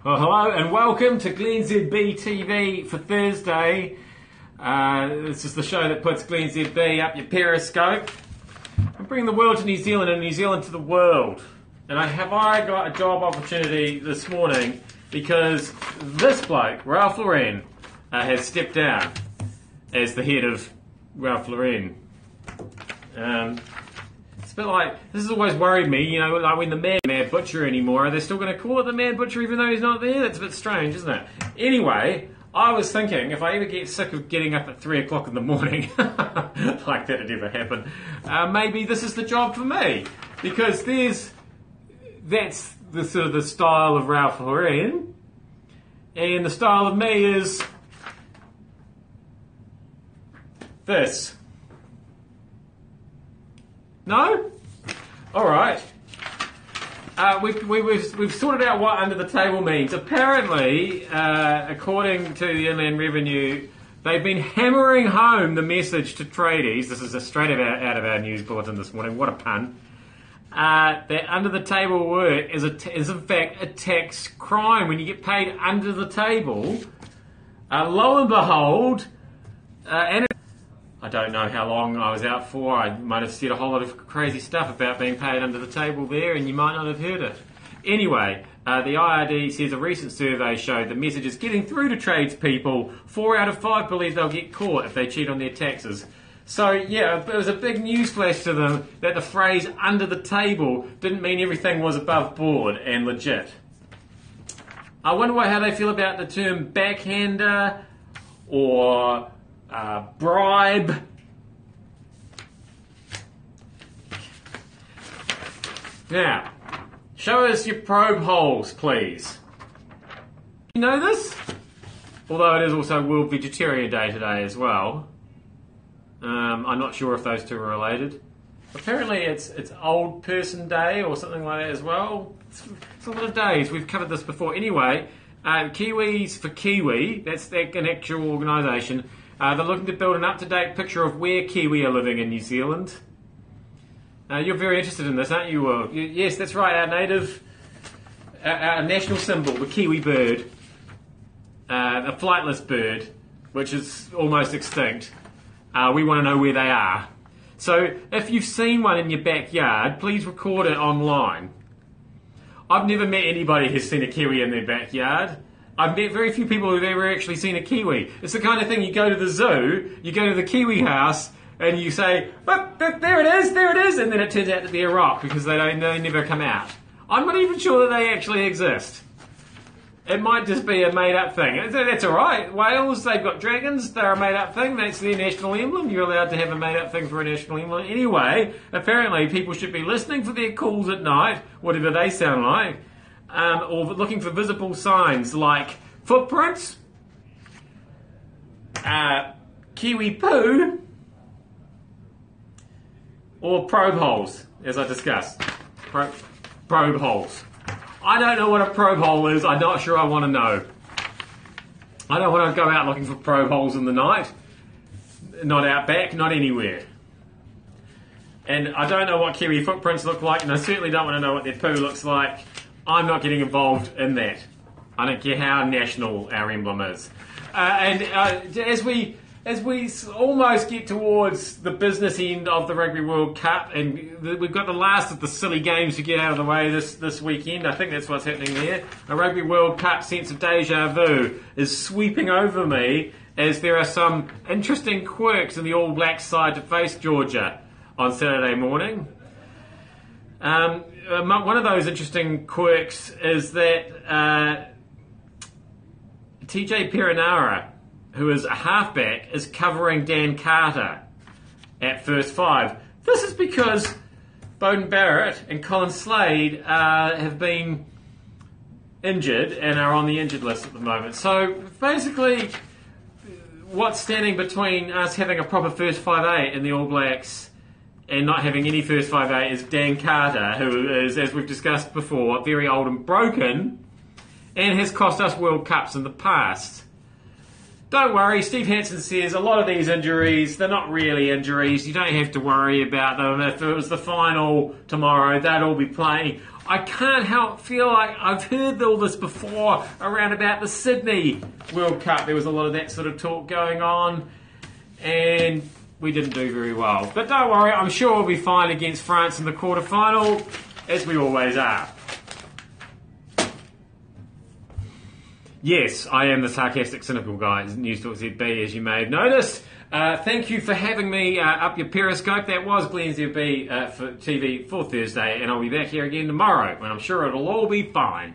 Well, hello and welcome to glennzb TV for Thursday. This is the show that puts glennzb up your Periscope and bring the world to New Zealand and New Zealand to the world. And I got a job opportunity this morning because this bloke, Ralph Lauren, has stepped down as the head of Ralph Lauren. It's a bit like, this has always worried me, you know, like when the Mad Butcher anymore, are they still going to call it the Mad Butcher even though he's not there? That's a bit strange, isn't it? Anyway, I was thinking, if I ever get sick of getting up at 3 o'clock in the morning, like that'd ever happen, maybe this is the job for me. Because that's the sort of the style of Ralph Lauren, and the style of me is this. No? Alright. We've sorted out what under the table means. Apparently, according to the Inland Revenue, they've been hammering home the message to tradies. This is straight out of our news bulletin this morning. What a pun. That under the table work is in fact a tax crime. When you get paid under the table, lo and behold, I don't know how long I was out for. I might have said a whole lot of crazy stuff about being paid under the table there, and you might not have heard it. Anyway, the IRD says a recent survey showed the message is getting through to tradespeople. 4 out of 5 believe they'll get caught if they cheat on their taxes. So, yeah, it was a big newsflash to them that the phrase under the table didn't mean everything was above board and legit. I wonder how they feel about the term backhander or bribe. Now, show us your probe holes, please. You know this? Although it is also World Vegetarian Day today as well. I'm not sure if those two are related. Apparently it's Old Person Day or something like that as well. It's a lot of days. We've covered this before. Anyway, Kiwis for Kiwi, that's an actual organisation. They're looking to build an up-to-date picture of where Kiwi are living in New Zealand. You're very interested in this, aren't you, Will? Yes, that's right, our national symbol, the Kiwi bird, a flightless bird, which is almost extinct. We want to know where they are. So if you've seen one in your backyard, please record it online. I've never met anybody who's seen a Kiwi in their backyard. I've met very few people who've ever actually seen a Kiwi. It's the kind of thing you go to the zoo, you go to the Kiwi house, and you say, oh, there it is, and then it turns out to be a rock because they never come out. I'm not even sure that they actually exist. It might just be a made-up thing. That's alright. Wales, they've got dragons, they're a made-up thing, that's their national emblem. You're allowed to have a made-up thing for a national emblem. Anyway, apparently people should be listening for their calls at night, whatever they sound like, or looking for visible signs like footprints, kiwi poo, or probe holes, as I discussed. Probe holes. I don't know what a probe hole is. I'm not sure I want to know. I don't want to go out looking for probe holes in the night. Not out back, not anywhere. And I don't know what kiwi footprints look like, and I certainly don't want to know what their poo looks like. I'm not getting involved in that. I don't care how national our emblem is. As we almost get towards the business end of the Rugby World Cup, and we've got the last of the silly games to get out of the way this weekend. I think that's what's happening there. A Rugby World Cup sense of deja vu is sweeping over me as there are some interesting quirks in the All Blacks side to face Georgia on Saturday morning. One of those interesting quirks is that TJ Perenara, who is a halfback, is covering Dan Carter at first five. This is because Beauden Barrett and Colin Slade have been injured and are on the injured list at the moment. So basically, what's standing between us having a proper first 5'8" in the All Blacks and not having any first 5'8" is Dan Carter, who is, as we've discussed before, very old and broken and has cost us World Cups in the past. Don't worry, Steve Hansen says a lot of these injuries, they're not really injuries. You don't have to worry about them. If it was the final tomorrow, they'd all be playing. I can't help feel like I've heard all this before around about the Sydney World Cup. There was a lot of that sort of talk going on, and we didn't do very well. But don't worry, I'm sure we'll be fine against France in the quarterfinal, as we always are. Yes, I am the sarcastic, cynical guy at NewsTalk.zb, as you may have noticed. Thank you for having me up your Periscope. That was glennzb for TV for Thursday, and I'll be back here again tomorrow, when I'm sure it'll all be fine.